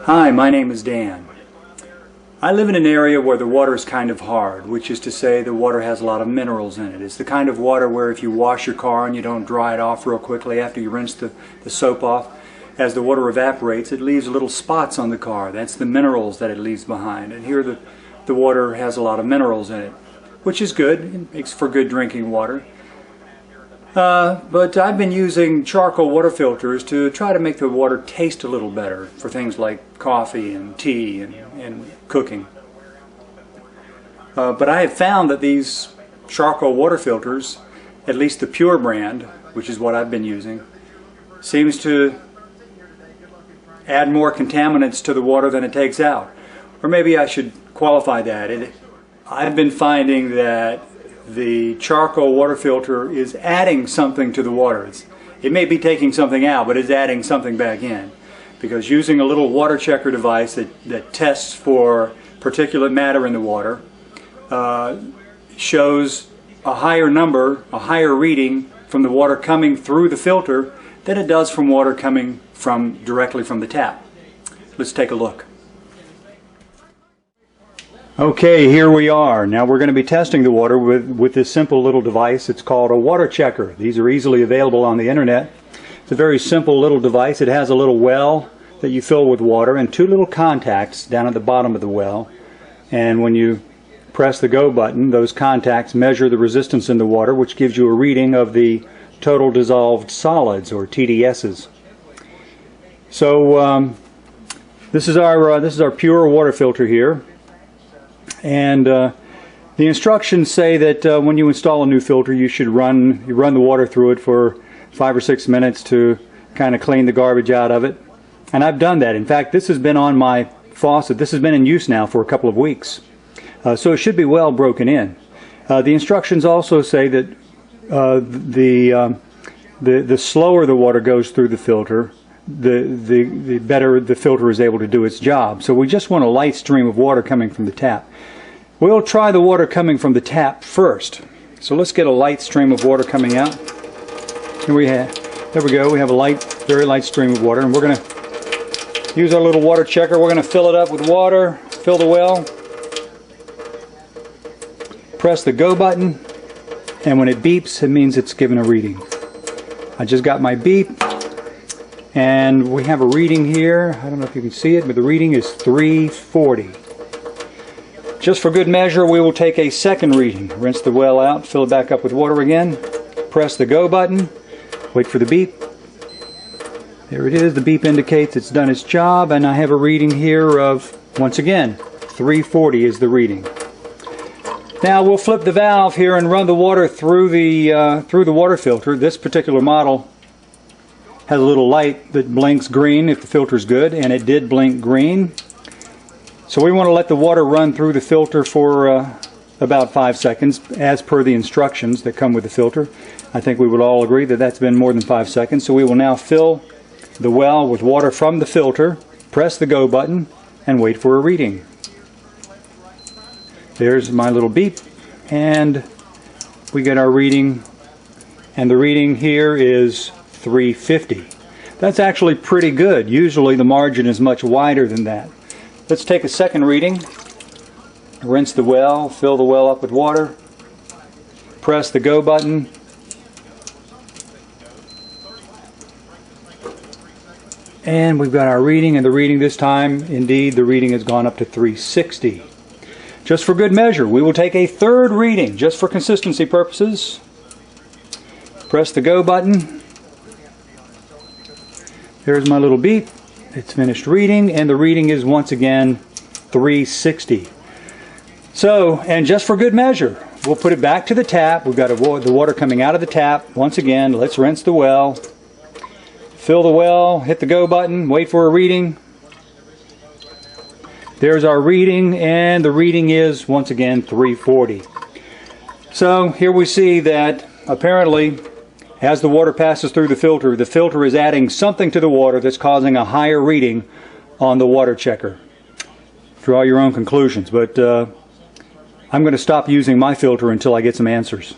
Hi, my name is Dan. I live in an area where the water is kind of hard, which is to say the water has a lot of minerals in it. It's the kind of water where if you wash your car and you don't dry it off real quickly after you rinse the soap off, as the water evaporates it leaves little spots on the car. That's the minerals that it leaves behind. And here the water has a lot of minerals in it, which is good. It makes for good drinking water. But I've been using charcoal water filters to try to make the water taste a little better for things like coffee and tea and cooking. But I have found that these charcoal water filters, at least the Pure brand, which is what I've been using, seems to add more contaminants to the water than it takes out. Or maybe I should qualify that. I've been finding that the charcoal water filter is adding something to the water. It may be taking something out, but it's adding something back in. Because using a little water checker device that tests for particulate matter in the water shows a higher number, a higher reading from the water coming through the filter than it does from water coming directly from the tap. Let's take a look. Okay, here we are. Now we're going to be testing the water with this simple little device. It's called a water checker. These are easily available on the internet. It's a very simple little device. It has a little well that you fill with water and two little contacts down at the bottom of the well. And when you press the go button, those contacts measure the resistance in the water, which gives you a reading of the total dissolved solids, or TDSs. So this is our Pure water filter here. And the instructions say that when you install a new filter, you should run the water through it for 5 or 6 minutes to kind of clean the garbage out of it. And I've done that. In fact, this has been on my faucet. This has been in use now for a couple of weeks. So it should be well broken in. The instructions also say that the slower the water goes through the filter, the better the filter is able to do its job. So we just want a light stream of water coming from the tap. We'll try the water coming from the tap first. So let's get a light stream of water coming out. There we go. We have a very light stream of water, and we're going to use our little water checker. We're going to fill it up with water, fill the well, press the go button, and when it beeps, it means it's given a reading. I just got my beep. And we have a reading here. I don't know if you can see it, but the reading is 340. Just for good measure, we will take a second reading. Rinse the well out, fill it back up with water again, press the go button, wait for the beep. There it is. The beep indicates it's done its job, and I have a reading here of, once again, 340 is the reading. Now we'll flip the valve here and run the water through the water filter. This particular model has a little light that blinks green if the filter is good, and it did blink green. So we want to let the water run through the filter for about 5 seconds, as per the instructions that come with the filter. I think we would all agree that that's been more than 5 seconds. So we will now fill the well with water from the filter, press the go button, and wait for a reading. There's my little beep, and we get our reading, and the reading here is 350. That's actually pretty good. Usually the margin is much wider than that. Let's take a second reading. Rinse the well, fill the well up with water, press the go button, and we've got our reading, and the reading this time, indeed, the reading has gone up to 360. Just for good measure, we will take a third reading, just for consistency purposes. Press the go button. There's my little beep. It's finished reading, and the reading is once again 360. So, and just for good measure, we'll put it back to the tap. We've got the water coming out of the tap. Once again, let's rinse the well. Fill the well, hit the go button, wait for a reading. There's our reading, and the reading is once again 340. So here we see that apparently, as the water passes through the filter is adding something to the water that's causing a higher reading on the water checker. Draw your own conclusions, but I'm going to stop using my filter until I get some answers.